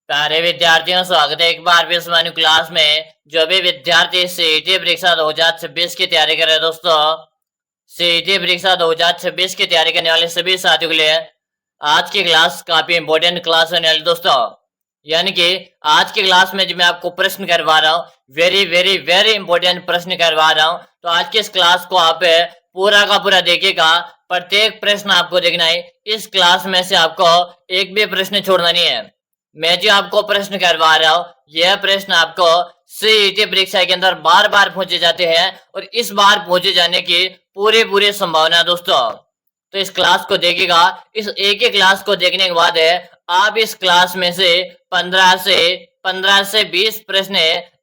प्यारे विद्यार्थियों, स्वागत है एक बार भी इस मान्य क्लास में। जो भी विद्यार्थी सीईटी परीक्षा 2026 की तैयारी कर रहे हैं दोस्तों, सीईटी परीक्षा 2026 की तैयारी करने वाले सभी साथियों के लिए आज की क्लास काफी इंपॉर्टेंट क्लास होने वाली दोस्तों। यानी कि आज की क्लास में जो मैं आपको प्रश्न करवा रहा हूँ, वेरी वेरी वेरी इंपॉर्टेंट प्रश्न करवा रहा हूँ। तो आज की इस क्लास को आप पूरा का पूरा देखिएगा, प्रत्येक प्रश्न आपको देखना है। इस क्लास में से आपको एक भी प्रश्न छोड़ना नहीं है। मैं जो आपको प्रश्न करवा रहा हूँ, यह प्रश्न आपको सीईटी परीक्षा के अंदर बार बार पूछे जाते हैं और इस बार पूछे जाने की पूरी पूरी संभावना है दोस्तों। तो इस क्लास को देखिएगा। इस एक ही क्लास को देखने के बाद आप इस क्लास में से 15 से 20 प्रश्न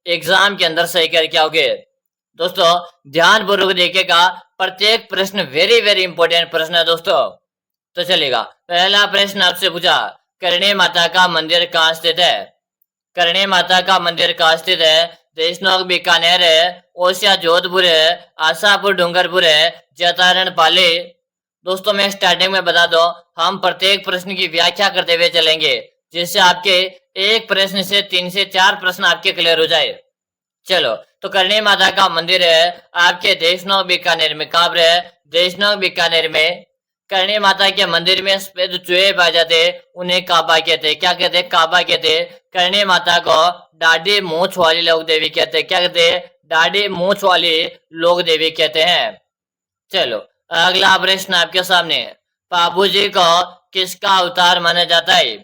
एग्जाम के अंदर सही करके आओगे दोस्तों। ध्यान पूर्वक देखिएगा, प्रत्येक प्रश्न वेरी वेरी इंपॉर्टेंट प्रश्न है दोस्तों। तो चलेगा, पहला प्रश्न आपसे पूछा, करणी माता का मंदिर कहाँ स्थित है? करणी माता का मंदिर कहाँ स्थित है? देशनोक बीकानेर है, ओसिया जोधपुर है, आशापुर डूंगरपुर है, जतारण पाली। दोस्तों मैं स्टार्टिंग में बता दो, हम प्रत्येक प्रश्न की व्याख्या करते हुए चलेंगे, जिससे आपके एक प्रश्न से 3 से 4 प्रश्न आपके क्लियर हो जाए। चलो, तो करणी माता का मंदिर है आपके देशनोक बीकानेर में। कहाँ पर है? देशनोक बीकानेर में। करणी माता के मंदिर में सफेद चूहे पाए जाते, उन्हें काबा कहते। क्या कहते? काबा कहते। करणी माता को दाढ़ी मूंछ वाली लोक देवी कहते। क्या कहते? दाढ़ी मूंछ वाली लोक देवी कहते हैं। चलो, अगला प्रश्न आपके सामने, बाबू जी को किसका अवतार माना जाता है?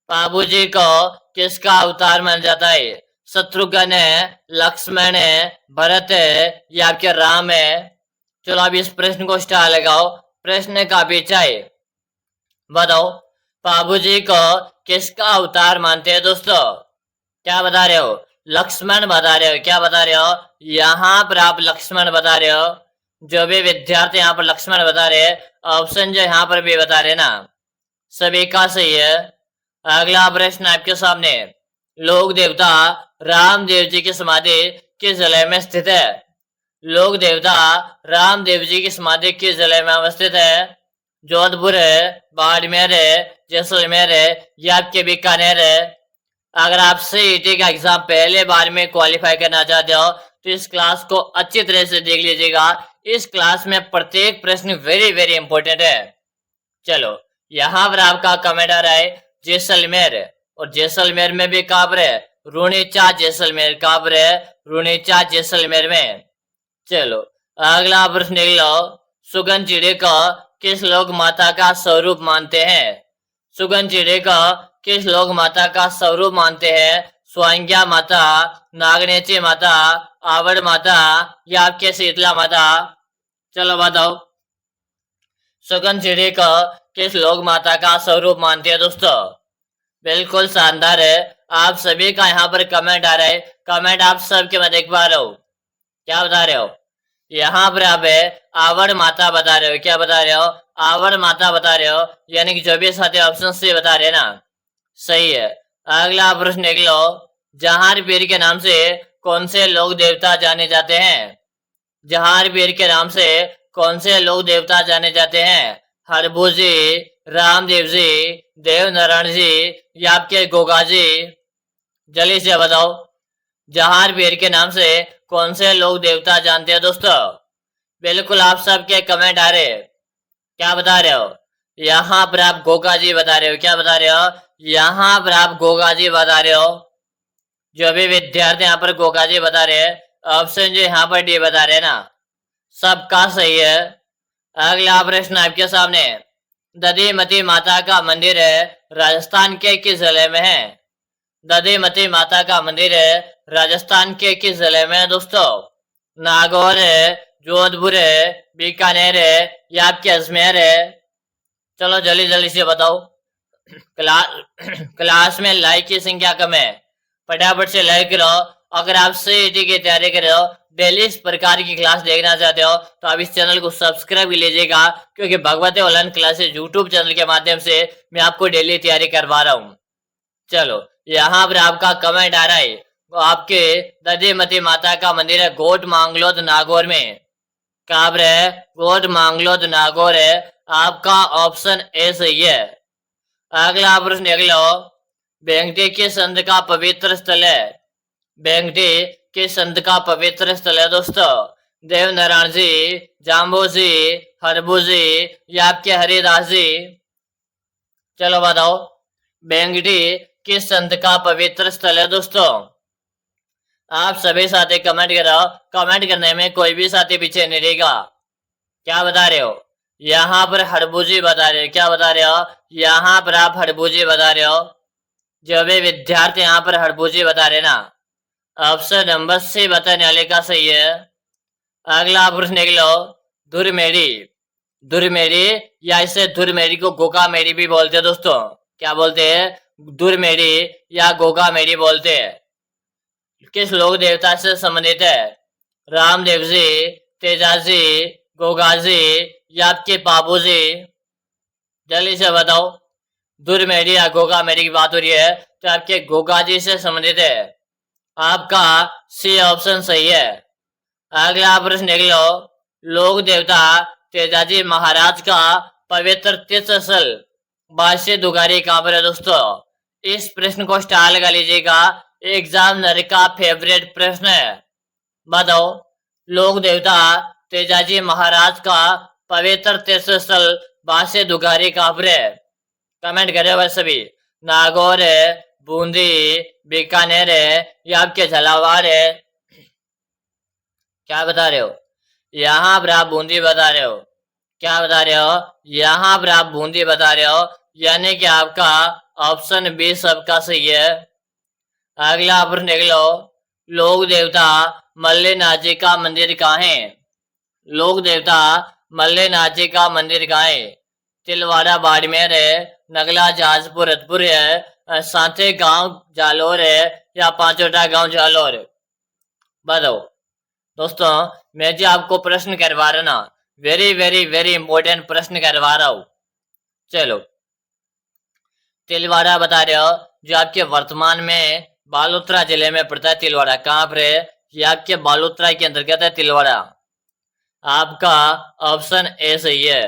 बाबू जी को किसका अवतार माना जाता है? शत्रुघ्न है, लक्ष्मण है, भरत है या आपके राम है? चलो अब इस प्रश्न को स्टार लगाओ, प्रश्न का पीछा है। बताओ, बाबूजी को किसका अवतार मानते हैं दोस्तों? क्या बता रहे हो? लक्ष्मण बता रहे हो। क्या बता रहे हो? यहाँ पर आप लक्ष्मण बता रहे हो। जो भी विद्यार्थी यहाँ पर लक्ष्मण बता रहे हैं, ऑप्शन जो यहाँ पर भी बता रहे ना, सभी का सही है। अगला प्रश्न आपके सामने, लोक देवता रामदेव जी की समाधि किस जिले में स्थित है? लोक देवता रामदेव जी की समाधि किस जिले में अवस्थित है? जोधपुर है, बाड़मेर है, जैसलमेर है या आपके बीकानेर है? अगर आप सीईटी का एग्जाम पहले बार में क्वालिफाई करना चाहते हो तो इस क्लास को अच्छी तरह से देख लीजिएगा। इस क्लास में प्रत्येक प्रश्न वेरी वेरी इंपॉर्टेंट है। चलो, यहाँ पर आपका कमेंट आ रहा है जैसलमेर, और जैसलमेर में भी कहाँ पर है? रूणीचा जैसलमेर। कहाँ पर है? रूणीचा जैसलमेर में। चलो, अगला प्रश्न देख लो, सुगन चिड़े को किस लोक माता का स्वरूप मानते हैं? सुगन चिड़े को किस लोक माता का स्वरूप मानते हैं? स्वांग्या माता, नागनेची माता, आवड़ माता या आपके शीतला माता? चलो बताओ, सुगन चिड़े को किस लोक माता का स्वरूप मानते हैं दोस्तों? बिल्कुल शानदार है। आप सभी का यहाँ पर कमेंट आ रहा है। कमेंट आप सबके मैं देख पा रहा हूँ। क्या बता रहे हो? यहाँ पर आप आवड़ माता बता रहे हो। क्या बता रहे हो? आवड़ माता बता रहे हो। यानी कि जो भी साथी ऑप्शन से बता रहे हैं ना, सही है। अगला प्रश्न देख लो, जहार पीर के नाम से कौन से लोक देवता जाने जाते हैं? जहार पीर के नाम से कौन से लोक देवता जाने जाते हैं? हरभू जी, रामदेव जी, देव नारायण जी या आपके गोगा जी? जल्दी से बताओ, जहार पीर के नाम से कौन से लोग देवता जानते हैं दोस्तों? बिल्कुल आप सबके कमेंट आ रहे हैं। क्या बता रहे हो? यहाँ पर आप गोगा जी बता रहे हो। क्या बता रहे हो? यहाँ पर आप गोगा जी बता रहे हो। जो भी विद्यार्थी यहाँ पर गोगा जी बता रहे हैं, ऑप्शन जो यहाँ पर डी बता रहे हैं ना, सबका सही है। अगला प्रश्न आपके सामने, दधीमती माता का मंदिर है राजस्थान के किस जिले में है? दधीमती माता का मंदिर है राजस्थान के किस जिले में है दोस्तों? नागौर है, जोधपुर है, बीकानेर है या आपके अजमेर है? चलो जल्दी जल्दी से बताओ। क्लास में लाइक की संख्या कम है, फटाफट से लाइक करो। अगर आप सीईटी की तैयारी कर रहे हो, डेली इस प्रकार की क्लास देखना चाहते हो तो आप इस चैनल को सब्सक्राइब लीजिएगा, क्योंकि Bhagwati online classes YouTube channel के माध्यम से मैं आपको डेली तैयारी करवा रहा हूँ। चलो, यहाँ पर आपका कमेंट आ रहा है, आपके दधीमती माता का मंदिर है गोट मांगलोद नागौर में। कहाँ पर है? गोट मांगलोद नागौर है। आपका ऑप्शन ए सही है। अगला प्रश्न देख लो, बेंगटी किस संत का पवित्र स्थल है? बेंगटी किस संत का पवित्र स्थल है दोस्तों? देवनारायण जी, जाम्बू जी, हरबू जी या आपके हरिदास जी? चलो बताओ, बेंगटी किस संत का पवित्र स्थल है दोस्तों? आप सभी साथी कमेंट करो। कमेंट करने में कोई भी साथी पीछे नहीं रहेगा। क्या बता रहे हो? यहाँ पर हड़बूजी बता रहे हो। क्या बता रहे हो? यहाँ पर आप हड़बूजी बता रहे हो। जो भी विद्यार्थी यहाँ पर हड़बूजी बता रहे ना, ऑप्शन नंबर सी बताने वाले का सही है। अगला प्रश्न देख लो। धुरमेरी, धुरमेरी या इसे धुरमेरी को गोगा मेरी भी बोलते हैं दोस्तों। क्या बोलते हैं? धुरमेरी या गोगा मेरी बोलते हैं। किस लोक देवता से संबंधित है? रामदेव जी, तेजाजी, गोगाजी या आपके बाबू जी? जल्दी से बताओ। धुरमेरी या गोगा मेरी की बात हो रही है तो आपके गोगा जी से संबंधित है। आपका सी ऑप्शन सही है। अगला प्रश्न देख लो। लोक देवता तेजाजी महाराज का पवित्र तीर्थ स्थल बादशाह दुगारी कहां पर है दोस्तों? इस प्रश्न को स्टार लगा लीजिएगा। एग्जामिनर का फेवरेट प्रश्न है। बताओ, लोक देवता तेजाजी महाराज का पवित्र तीर्थ स्थल बादशाह दुगारी कहां पर है? कमेंट करे भाई सभी। नागौर है, बूंदी, बीकानेर है या आपके झालावाड़ है? क्या बता रहे हो? यहाँ पर आप बूंदी बता रहे हो। क्या बता रहे हो? यहाँ पर आप बूंदी बता रहे हो, यानी कि आपका ऑप्शन बी सबका सही है। अगला प्रश्न देख लो। लोक देवता मल्लेनाथ जी का मंदिर कहाँ है? लोक देवता मल्लेनाथ जी का मंदिर कहाँ है? तिलवाड़ा बाड़मेर है, नगला जाजपुर रतपुर है, सांथे गांव जालोर है या पांचोटा गांव जालोर? बताओ दोस्तों, मैं जी आपको प्रश्न करवा रहा ना, वेरी वेरी वेरी इंपॉर्टेंट प्रश्न करवा रहा हूं। चलो, तिलवाड़ा बता रहे हो, जो आपके वर्तमान में बालोतरा जिले में पड़ता है। तिलवाड़ा कहाँ पर है? ये आपके बालोतरा के अंतर्गत है तिलवाड़ा। आपका ऑप्शन ए सही है।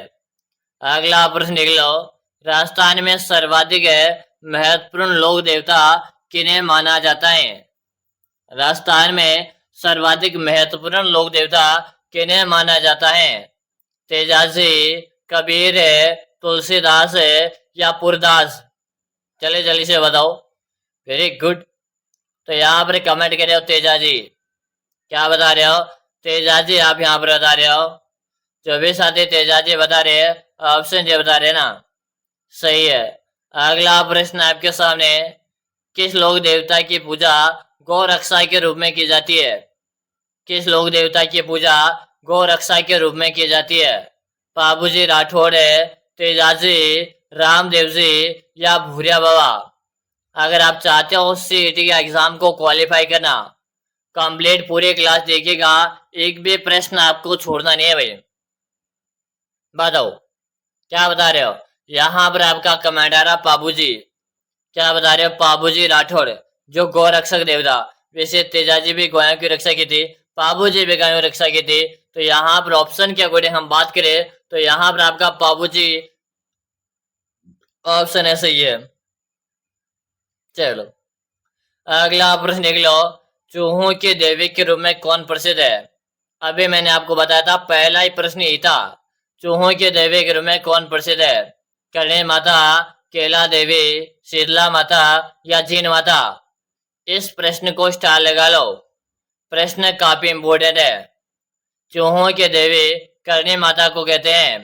अगला प्रश्न देख लो। राजस्थान में सर्वाधिक महत्वपूर्ण लोक देवता किन्हें माना जाता है? राजस्थान में सर्वाधिक महत्वपूर्ण लोक देवता किन्हें माना जाता है? तेजाजी, कबीर है, तुलसीदास है या पुरदास? चले जल्दी से बताओ। Very good. तो यहाँ पर कमेंट कर रहे हो तेजाजी। क्या बता रहे हो? तेजाजी आप यहाँ पर बता रहे हो। जो भी साथी तेजाजी बता रहे हैं, ऑप्शन जे बता रहे ना, सही है। अगला प्रश्न आपके सामने। किस लोक देवता की पूजा गौ रक्षा के रूप में की जाती है? किस लोक देवता की पूजा गौ रक्षा के रूप में की जाती है? बाबूजी राठौड़ है, तेजाजी, रामदेव जी या भूरिया बाबा? अगर आप चाहते हो सीईटी के एग्जाम को क्वालिफाई करना, कंप्लीट पूरी क्लास देखिएगा, एक भी प्रश्न आपको छोड़ना नहीं है भाई। बताओ, क्या बता रहे हो? यहाँ पर आपका कमेंट आ रहा बाबूजी। क्या बता रहे हो? बाबूजी राठौड़, जो गौ रक्षक देवता। वैसे तेजाजी भी गायों की रक्षा की थी, बाबूजी भी गायों की रक्षा की थी। तो यहाँ पर ऑप्शन के अकॉर्डिंग हम बात करें तो यहाँ पर आपका बाबूजी ऑप्शन है सही है। चलो, अगला प्रश्न देख लो। चूहों के देवी के रूप में कौन प्रसिद्ध है? अभी मैंने आपको बताया था, पहला ही प्रश्न यही था। चूहों के देवी के रूप में कौन प्रसिद्ध है? करणी माता, केला देवी, शीतला माता या जीन माता? इस प्रश्न को स्टार लगा लो। प्रश्न काफी इंपोर्टेंट है। चूहों के देवी करणी माता को कहते हैं।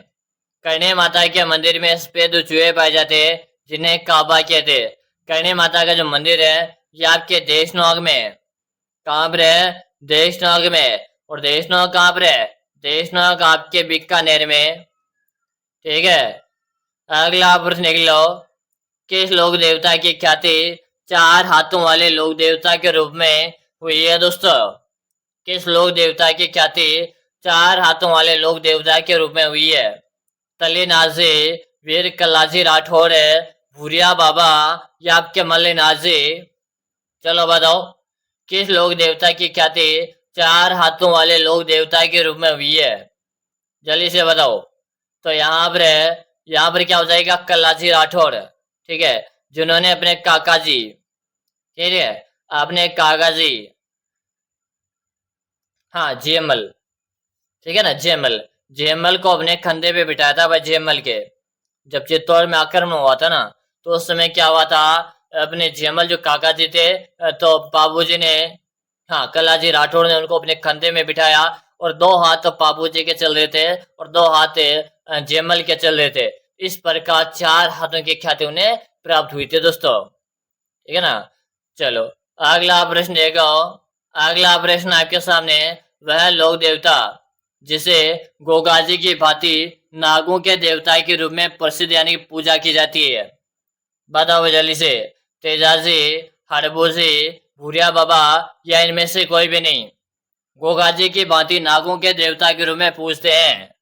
करणी माता के मंदिर में सफेद चूहे पाए जाते हैं, जिन्हें काबा कहते हैं। करणी माता का जो मंदिर है ये आपके देशनोग में है। कहाँ पर है? देशनोग में। और देशनोग कहाँ पर है? देशनोग आपके बीकानेर में। ठीक है। अगला प्रश्न देख लो। किस लोक देवता की ख्याति चार हाथों वाले लोक देवता के रूप में हुई है दोस्तों? किस लोक देवता की ख्याति चार हाथों वाले लोक देवता के रूप में हुई है? तलीनाजी, वीर कलाजी राठौर है, भूरिया बाबा या आपके मल्लेनाजी? चलो बताओ, किस लोक देवता की ख्याति चार हाथों वाले लोक देवता के रूप में हुई है? जल्दी से बताओ। तो यहाँ पर क्या हो जाएगा? कलाजी राठौर। ठीक है, जिन्होंने अपने काका जी, ठीक है, अपने काका जी, हाँ जेमल, ठीक है ना, जेमल, जेमल को अपने कंधे पे बिठाया था भाई। जेमल के जब चित्तौड़ में आक्रमण हुआ था ना, तो उस समय क्या हुआ था, अपने जेमल जो काका जी थे, तो बाबूजी ने, हाँ कलाजी राठौड़ ने उनको अपने कंधे में बिठाया, और दो हाथ तो बाबूजी के चल रहे थे और दो हाथ जेमल के चल रहे थे। इस प्रकार 4 हाथों की ख्याति उन्हें प्राप्त हुई थी दोस्तों, ठीक है ना। चलो अगला प्रश्न देखो। अगला प्रश्न आपके सामने, वह लोक देवता जिसे गोगाजी की भांति नागों के देवता के रूप में प्रसिद्ध यानी पूजा की जाती है, बताओ जल्दी से। तेजाजी, हड़बोजी, भूरिया बाबा, या इनमें से कोई भी नहीं। गोगाजी की भांति नागों के देवता के रूप में पूजते हैं,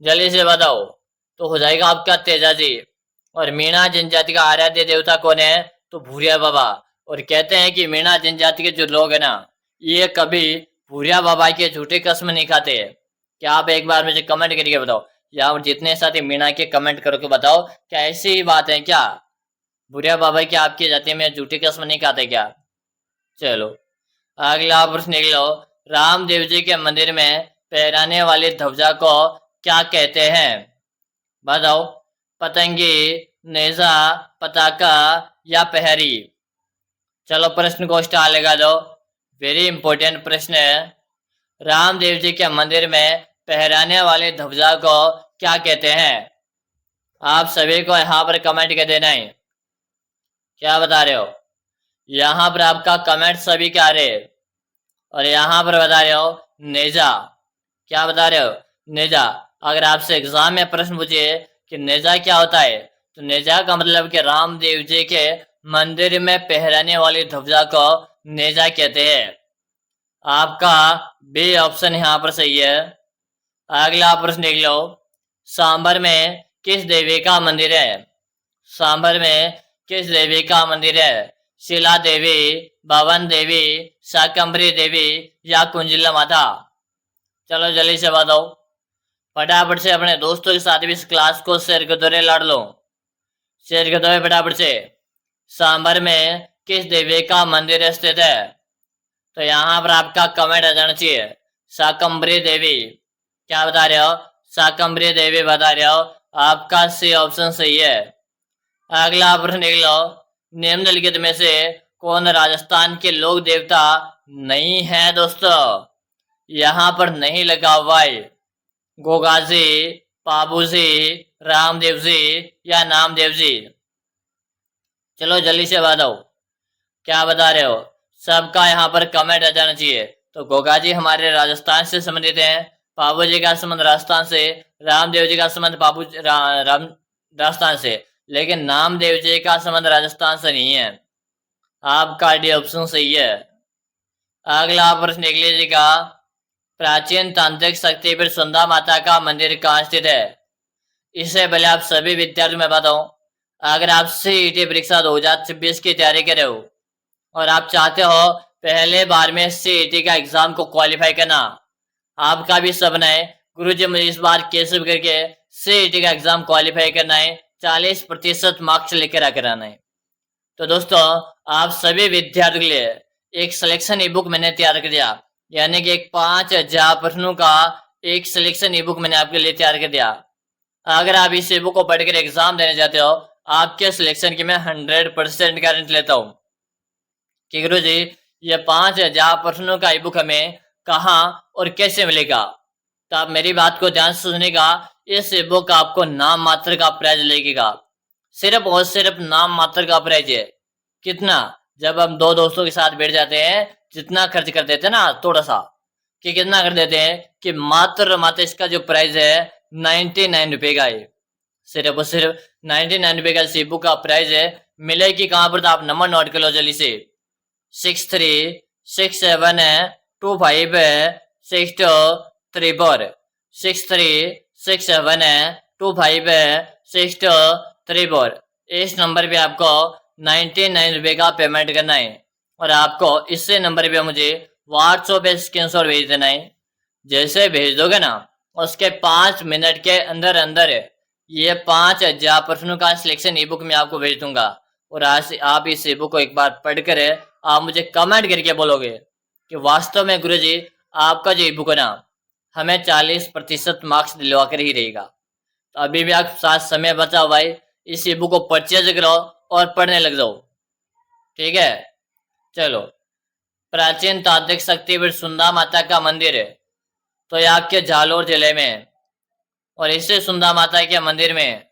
जल्दी से बताओ। तो हो जाएगा आपका तेजाजी। और मीणा जनजाति का आराध्य देवता कौन है, तो भूरिया बाबा। और कहते हैं कि मीणा जनजाति के जो लोग है ना, ये कभी भूरिया बाबा के झूठे कसम नहीं खाते। क्या आप एक बार मुझे कमेंट करके बताओ, या जितने साथी मीणा के कमेंट करो के बताओ, क्या ऐसी ही बात है क्या, भूरिया बाबा की आपकी जाति में झूठी कसम नहीं खाते क्या। चलो अगला प्रश्न देख लो। रामदेव जी के मंदिर में फहराने वाली ध्वजा को क्या कहते हैं, बताओ। पतंगी, नेजा, पताका, या पहरी। चलो प्रश्न को स्टार लगा दो, वेरी इंपॉर्टेंट प्रश्न है। रामदेव जी के मंदिर में फहराने वाली ध्वजा को क्या कहते हैं, आप सभी को यहाँ पर कमेंट कर देना है। क्या बता रहे हो, यहाँ पर आपका कमेंट सभी के आ रहे हैं। और यहाँ पर बता रहे हो नेजा, क्या बता रहे हो, नेजा। अगर आपसे एग्जाम में प्रश्न पूछे कि नेजा क्या होता है, तो नेजा का मतलब कि रामदेव जी के मंदिर में पहराने वाली ध्वजा को नेजा कहते हैं। आपका बी ऑप्शन यहाँ पर सही है। अगला प्रश्न देख लो। सांबर में किस देवी का मंदिर है, सांबर में किस देवी का मंदिर है, शिला देवी, भवन देवी, शाकंभरी देवी, या कुंजला माता। चलो जल्दी से बताओ, फटाफट से अपने दोस्तों के साथ भी इस क्लास को शेयर कर दो रे लाड़ लो, शेयर कर दो फटाफट से। सांबर में किस देवी का मंदिर स्थित है, तो यहाँ पर आपका कमेंट आ जाना चाहिए शाकंभरी देवी। क्या बता रहे हो, शाकंभरी देवी बता रहे हो, आपका सी ऑप्शन सही है। अगला प्रश्न देख लो। निम्नलिखित में से कौन राजस्थान के लोक देवता नहीं है दोस्तों, यहाँ पर नहीं लगा हुआ है। गोगाजी, पाबूजी, रामदेव जी, या नामदेव जी। चलो जल्दी से बताओ, क्या बता रहे हो, सबका यहाँ पर कमेंट आ जाना चाहिए। तो गोगाजी हमारे राजस्थान से संबंधित हैं, पाबू जी का संबंध राजस्थान से, रामदेव जी का संबंध राजस्थान से, लेकिन नामदेव जी का संबंध राजस्थान से नहीं है। आपका डी ऑप्शन सही है। अगला प्रश्न देख लीजिएगा। प्राचीन तांत्रिक शक्तिपीठ सुंदा माता का मंदिर कहाँ स्थित है, इससे पहले आप सभी विद्यार्थियों में बताऊं, अगर आप सीईटी परीक्षा 2026 की तैयारी कर रहे हो और आप चाहते हो पहले बार में सीईटी का एग्जाम को क्वालिफाई करना, आपका भी सपना है गुरुजी मुझे इस बार कैसे भी करके सीईटी का एग्जाम क्वालिफाई करना है, 40% मार्क्स लेकर आकर आना है। तो दोस्तों आप सभी विद्यार्थियों के लिए एक सिलेक्शन ई बुक मैंने तैयार कर दिया, यानी कि एक 5000 प्रश्नों का एक सिलेक्शन ई बुक मैंने आपके लिए तैयार कर दिया। अगर आप इस ई बुक को पढ़कर एग्जाम देने जाते हो, आपके सिलेक्शन की मैं 100% गारंटी लेता हूँ कि गुरु जी ये 5000 प्रश्नों का ई बुक हमें कहाँ और कैसे मिलेगा। तो आप मेरी बात को ध्यान से सुनिएगा, इस ई बुक आपको नाम मात्र का प्राइज लगेगा, सिर्फ और सिर्फ नाम मात्र का प्राइज है। कितना, जब हम दो दोस्तों के साथ बैठ जाते हैं जितना खर्च कर देते हैं ना थोड़ा सा, कि कितना कर देते हैं कि मात्र इसका जो प्राइस है 99 रुपए का है, सिर्फ और सिर्फ 99 रुपए का इस बुक का प्राइस है। मिलेगी कहां पर, तो आप नंबर नोट कर लो जल्दी से, 6367256234, 6367256234। इस नंबर पे आपको 99 रुपए का पेमेंट करना है, और आपको इससे नंबर पे मुझे व्हाट्सएप पे स्क्रीनशॉट भेज देना है। जैसे भेज दोगे ना, उसके 5 मिनट के अंदर अंदर ये 5000 प्रश्नों का सिलेक्शन ई बुक में आपको भेज दूंगा, और आज से आप इस बुक को एक बार पढ़कर आप मुझे कमेंट करके बोलोगे कि वास्तव में गुरुजी आपका जो बुक है ना हमें 40% मार्क्स दिलवा कर ही रहेगा। तो अभी भी आप साथ समय बचाओ भाई, इस बुक को परचेज करो और पढ़ने लग जाओ। ठीक है, चलो। प्राचीन तांत्रिक शक्तिपीठ सुंदा माता का मंदिर है तो ये आपके जालोर जिले में, और इसे सुंदा माता के मंदिर में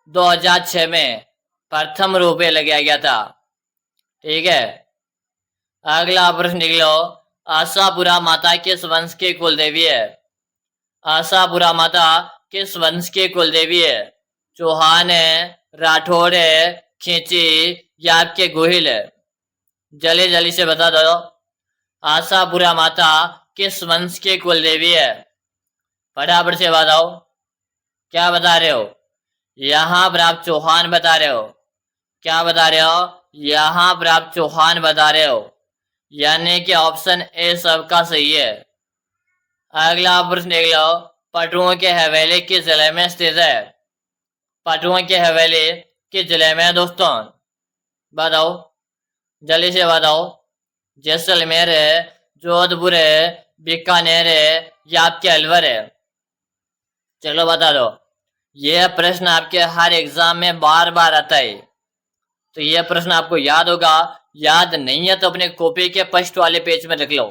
2006 में प्रथम रूप में लगाया गया था। ठीक है, अगला प्रश्न निकलो। आशापुरा माता किस वंश की कुलदेवी है? आशापुरा माता किस वंश की कुलदेवी है? चौहान है, राठौड़ है, खींची या आपके गोहिल है? जल्दी जल्दी से बता दो। आशापुरा माता किस वंश की कुलदेवी है? फटाफट से बताओ, क्या बता रहे हो? यहाँ पर आप चौहान बता रहे हो। क्या बता रहे हो? यहाँ पर आप चौहान बता रहे हो, यानी कि ऑप्शन ए सबका सही है। अगला प्रश्न देख लो। पटुओं के हवेली किस जिले में स्थित है? पटुओं के हवेली किस जिले में है दोस्तों? बताओ, जल्दी से बताओ। जैसलमेर है, जोधपुर है, बीकानेर है या आपके अलवर है? चलो बता दो। यह प्रश्न आपके हर एग्जाम में बार बार आता है, तो यह प्रश्न आपको याद होगा। याद नहीं है तो अपने कॉपी के फर्स्ट वाले पेज में रख लो,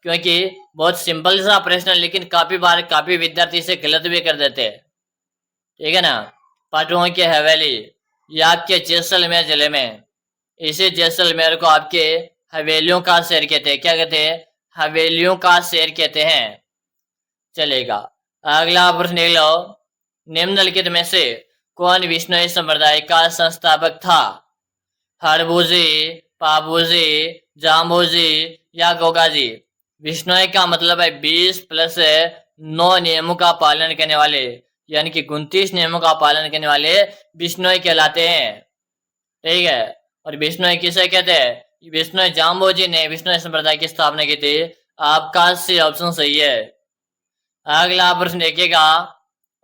क्योंकि बहुत सिंपल सा प्रश्न है, लेकिन काफी बार काफी विद्यार्थी से गलत भी कर देते हैं। ठीक है ना। पटुओं की हवेली या आपके जैसलमेर जिले में, इसी जैसलमेर को आपके हवेलियों का शहर कहते हैं। क्या कहते हैं? हवेलियों का शहर कहते हैं। चलेगा, अगला प्रश्न ले लो। निम्नलिखित में से कौन विष्णु संप्रदाय का संस्थापक था? हरभुजी, पाबूजी, जाम्बूजी या गोगाजी? विष्णु का मतलब है 20+9 नियमों का पालन करने वाले, यानी कि 29 नियमों का पालन करने वाले विष्णु कहलाते हैं। ठीक है, और विष्णु किसे कहते हैं? विष्णु जाम्बोजी ने विष्णु संप्रदाय की स्थापना की थी। आपका सी ऑप्शन सही है। अगला प्रश्न देखिएगा।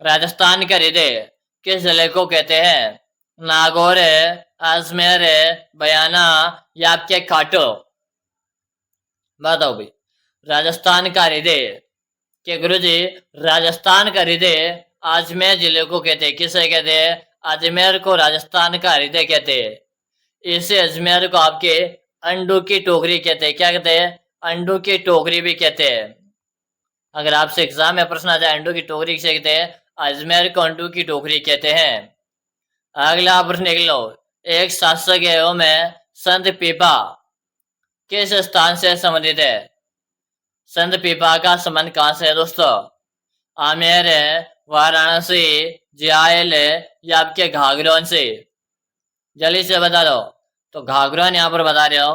राजस्थान का हृदय किस जिले को कहते हैं? नागौर है, अजमेर है, बयाना या आपके खाटो? बताओ भाई। राजस्थान का हृदय के गुरुजी, राजस्थान का हृदय अजमेर जिले को कहते हैं। किसे कहते हैं? अजमेर को राजस्थान का हृदय कहते हैं। इसे अजमेर को आपके अंडू की टोकरी कहते हैं। क्या कहते हैं? अंडू की टोकरी भी कहते हैं। अगर आपसे एग्जाम में प्रश्न आ जाए अंडू की टोकरी किसे कहते हैं, अजमेर को अंडू की टोकरी कहते हैं। अगला प्रश्न देख लो। एक शासक एवं में संत पीपा किस स्थान से संबंधित है? संत पीपा का संबंध कहां से है दोस्तों? आमेर है, वाराणसी, जियाल है या आपके घाघरोन से? जल्दी से बता दो। तो घाघरोन यहाँ पर बता रहे हो,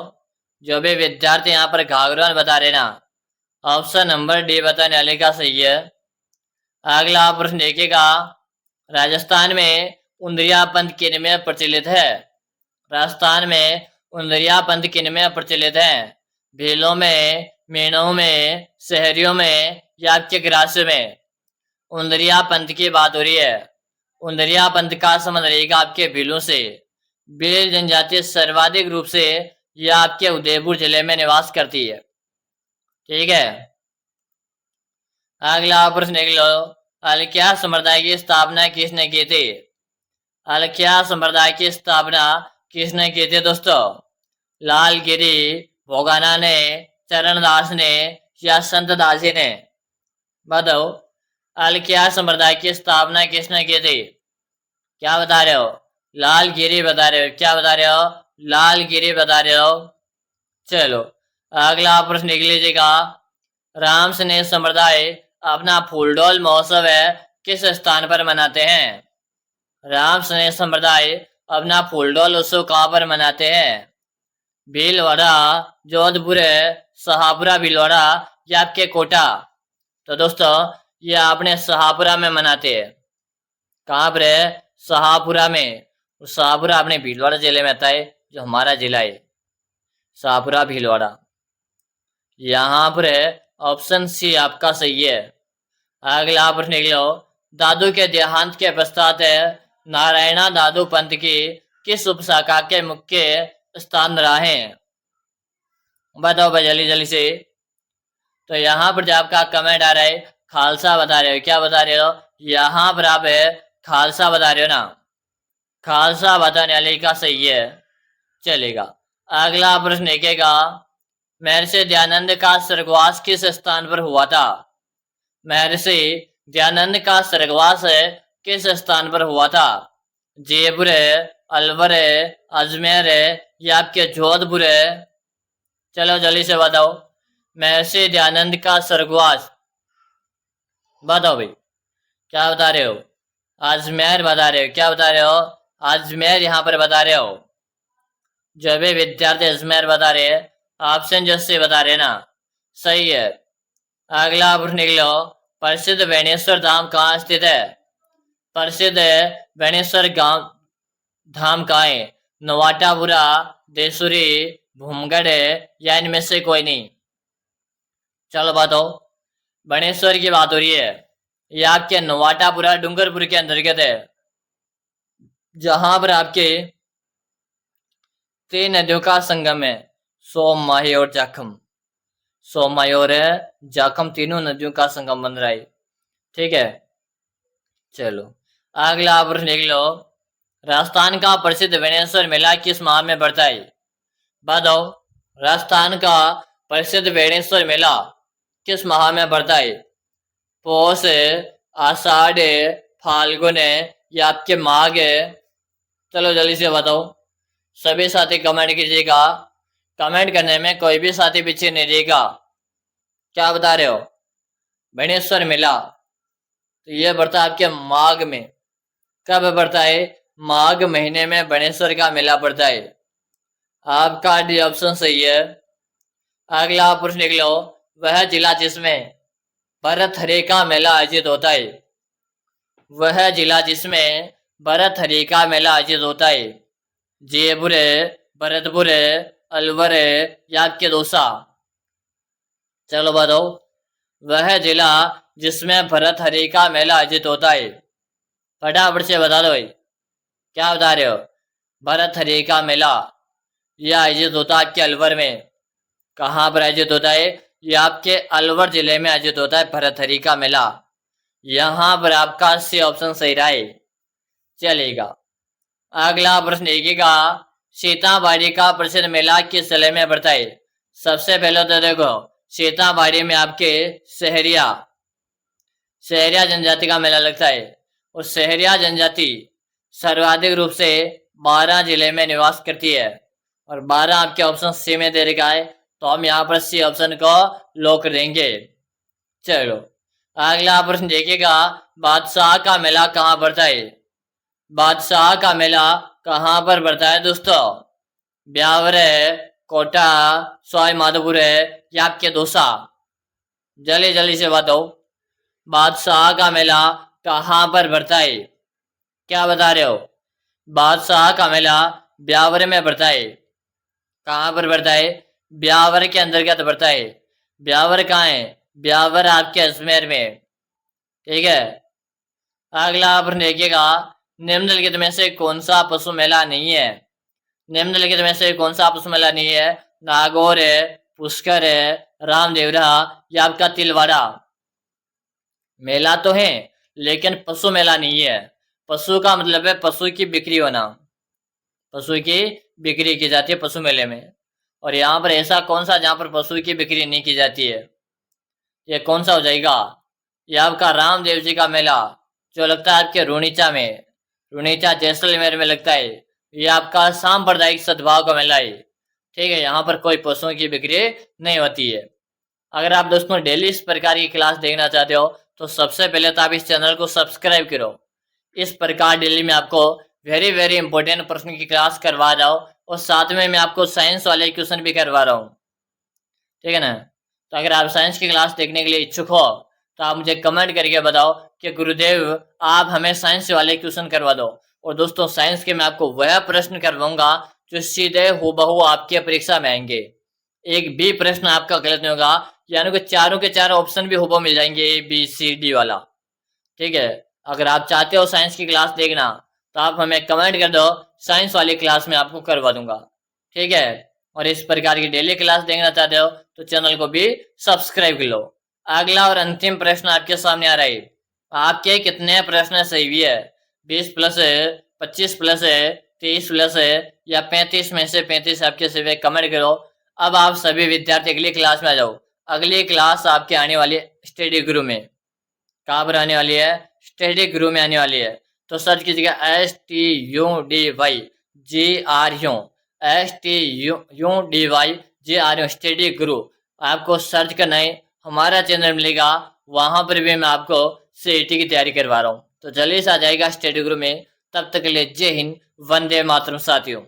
जो भी विद्यार्थी यहाँ पर घाघरोन बता रहे ना, ऑप्शन नंबर डी बताने वाले का सही है। अगला प्रश्न देखिएगा। राजस्थान में उंदरिया पंथ किन में प्रचलित है? राजस्थान में उंदरिया पंथ किन में प्रचलित है? भीलों में, मीणों में, शहरियों में या आपके ग्रास्य में? उंदरिया पंथ की बात हो रही है। उंदरिया पंथ का संबंध रहेगा आपके भीलों से। भील जनजाति सर्वाधिक रूप से यह आपके उदयपुर जिले में निवास करती है। ठीक है, अगला प्रश्न देख लो। अलख्या संप्रदाय की स्थापना किसने की थी? अलख्या संप्रदाय की स्थापना किसने की थी दोस्तों? लालगिरी, भोगाना ने, चरणदास ने या संतदास जी ने? बताओ, अलख्या संप्रदाय की स्थापना किसने की थी? क्या बता रहे हो? लालगिरी बता रहे हो। क्या बता रहे हो? लालगिरी बता रहे हो। चलो, अगला प्रश्न लिख लीजिएगा। राम स्नेह संप्रदाय अपना फूलडोल महोत्सव है किस स्थान पर मनाते हैं? राम स्नेह संप्रदाय अपना फूलडोल उत्सव कहां पर मनाते हैं? भीलवाड़ा, जोधपुर, शाहपुरा भीलवाड़ा या आपके कोटा? तो दोस्तों ये आपने शाहपुरा में मनाते हैं। कहां पर है? शाहपुरा में। शाहपुरा अपने भीलवाड़ा जिले में आता है, जो हमारा जिला है, शाहपुरा भीलवाड़ा। यहाँ पर ऑप्शन सी आपका सही है। अगला प्रश्न लिख लो। दादू के देहांत के पश्चात नारायणा दादू पंथ की किस उपशाखा के मुख्य स्थान रहे? बताओ भाई जल्दी जल्दी से। तो यहाँ पर जो आपका कमेंट आ रहा है खालसा बता रहे हो, क्या बता रहे हो? यहाँ पर आप खालसा बता रहे हो ना, खालसा बताने वाले का सही है, चलेगा। अगला प्रश्न देखेगा, महर्षि दयानंद का स्वर्गवास किस स्थान पर हुआ था? महर्षि दयानंद का स्वर्गवास किस स्थान पर हुआ था? जयपुर है, अलवर है, अजमेर है या आपके जोधपुर है? चलो जल्दी से बताओ। महर्षि दयानंद का स्वर्गवास बताओ भाई, क्या बता रहे हो? अजमेर बता रहे हो, क्या बता रहे हो? अजमेर यहाँ पर बता रहे हो। जो भी विद्यार्थी अजमेर बता रहे हैं, ऑप्शन जैसे बता रहे ना, सही है। अगला प्रश्न निकलो, प्रसिद्ध बेणेश्वर धाम कहाँ स्थित है? प्रसिद्ध बेणेश्वर धाम कहाँ है? नवाटापुरा, देसुरी, भूमगढ़ या इनमें से कोई नहीं? चलो बताओ। बेणेश्वर की बात हो रही है, ये आपके नवाटापुरा डूंगरपुर के अंतर्गत है, जहां पर आपके 3 नदियों का संगम है, सोम, माही और जाखम। सोम, माही और जाखम तीनों नदियों का संगम बन रहा है, ठीक है। चलो अगला प्रश्न देख लो, राजस्थान का प्रसिद्ध बेणेश्वर मेला किस माह में पड़ता है? बताओ, राजस्थान का प्रसिद्ध बेणेश्वर मेला किस माह में पड़ता है? पौष, आषाढ़, फाल्गुन या आपके माघ? चलो जल्दी से बताओ। सभी साथी कमेंट कीजिएगा, कमेंट करने में कोई भी साथी पीछे नहीं रहेगा। क्या बता रहे हो? बेणेश्वर मेला तो ये बढ़ता है आपके माघ में। कब बढ़ता है? माघ महीने में बेणेश्वर का मेला पड़ता है। आपका डी ऑप्शन सही है। अगला प्रश्न लिख लो, वह जिला जिसमें भरथरी का मेला आयोजित होता है? वह जिला जिसमें भरथरी का मेला आयोजित होता है? जयपुर, भरतपुर, अलवर या आपके दौसा? चलो बताओ। वह जिला जिसमें भरथरी का मेला आयोजित होता है, फटाफट से बता दो भाई, क्या बता रहे हो? भरथरी का मेला यह आयोजित होता है आपके अलवर में। कहाँ पर आयोजित होता है? यह आपके अलवर जिले में आयोजित होता है भरथरी का मेला। यहाँ पर आपका सी ऑप्शन सही रहा है, चलेगा। अगला प्रश्न देखिएगा, सीताबाड़ी का प्रसिद्ध मेला किस जिले में पड़ता है? सबसे पहले तो देखो, सीताबाड़ी में आपके सहरिया जनजाति का मेला लगता है, और सहरिया जनजाति सर्वाधिक रूप से 12 जिले में निवास करती है, और 12 आपके ऑप्शन सी में दे रखा है, तो हम यहाँ पर सी ऑप्शन को लॉक देंगे। चलो अगला प्रश्न देखिएगा, बादशाह का मेला कहाँ पड़ता है? बादशाह का मेला कहाँ पर पड़ता है दोस्तों? ब्यावर है, कोटा, सवाई माधोपुर है या आपके दौसा? जल्दी जल्दी से बताओ, बादशाह का मेला कहाँ पर पड़ता है? क्या बता रहे हो? बादशाह का मेला ब्यावर में पड़ता है। कहाँ पर पड़ता है? ब्यावर के अंतर्गत पड़ता है। ब्यावर कहाँ है? ब्यावर आपके अजमेर में, ठीक है। अगला प्रश्न देखिएगा, निम्नलिखित में से कौन सा पशु मेला नहीं है? निम्नलिखित में से कौन सा पशु मेला नहीं है? नागौर है, पुष्कर है, रामदेवरा या आपका तिलवाड़ा? मेला तो है लेकिन पशु मेला नहीं है। पशु का मतलब है पशु की बिक्री होना, पशु की बिक्री की जाती है पशु मेले में। और यहाँ पर ऐसा कौन सा जहाँ पर पशु की बिक्री नहीं की जाती है? ये कौन सा हो जाएगा? ये आपका रामदेव जी का मेला जो लगता है आपके रुणीचा में, रुणीचा जैसलमेर में लगता है। ये आपका सांप्रदायिक सद्भाव का मेला है, ठीक है। यहाँ पर कोई पशुओं की बिक्री नहीं होती है। अगर आप दोस्तों डेली इस प्रकार की क्लास देखना चाहते हो तो सबसे पहले तो आप इस चैनल को सब्सक्राइब करो। इस प्रकार डेली में आपको वेरी वेरी इंपॉर्टेंट प्रश्न की क्लास करवा रहा हूँ, और साथ में मैं आपको साइंस वाले क्वेश्चन भी करवा रहा हूँ, ठीक है ना। तो अगर आप साइंस की क्लास देखने के लिए इच्छुक हो तो आप मुझे कमेंट करके बताओ कि गुरुदेव आप हमें साइंस वाले क्वेश्चन करवा दो। और दोस्तों साइंस के मैं आपको वह प्रश्न करवाऊंगा जो सीधे हूबहू आपके परीक्षा में आएंगे। एक भी प्रश्न आपका गलत नहीं होगा, यानी कि चारों के चारों ऑप्शन भी हूबहू मिल जाएंगे, ए बी सी डी वाला, ठीक है। अगर आप चाहते हो साइंस की क्लास देखना तो आप हमें कमेंट कर दो साइंस वाली क्लास में आपको करवा दूंगा। ठीक है, और इस प्रकार की डेली क्लास देखना चाहते हो तो चैनल को भी सब्सक्राइब कर लो। अगला और अंतिम प्रश्न आपके सामने आ रहा है, आपके कितने प्रश्न सही भी है? 20 प्लस है, 25 प्लस है, 30 प्लस है या 35 में से 35 आपके सही है? कमेंट करो। अब आप सभी विद्यार्थी अगली क्लास में आ जाओ। अगली क्लास आपके आने वाली स्टडी गुरु में। कहाँ पर आने वाली है? स्टडी गुरु में आने वाली है। तो सर्च कीजिएगा STUDYGRU, STUDYGRU स्टडी गुरु। आपको सर्च करना है, हमारा चैनल मिलेगा, वहां पर भी मैं आपको सीईटी की तैयारी करवा रहा हूँ। तो जल्दी से आ जाएगा स्टडी गुरु में। तब तक के लिए जय हिंद, वंदे मातरम साथियों।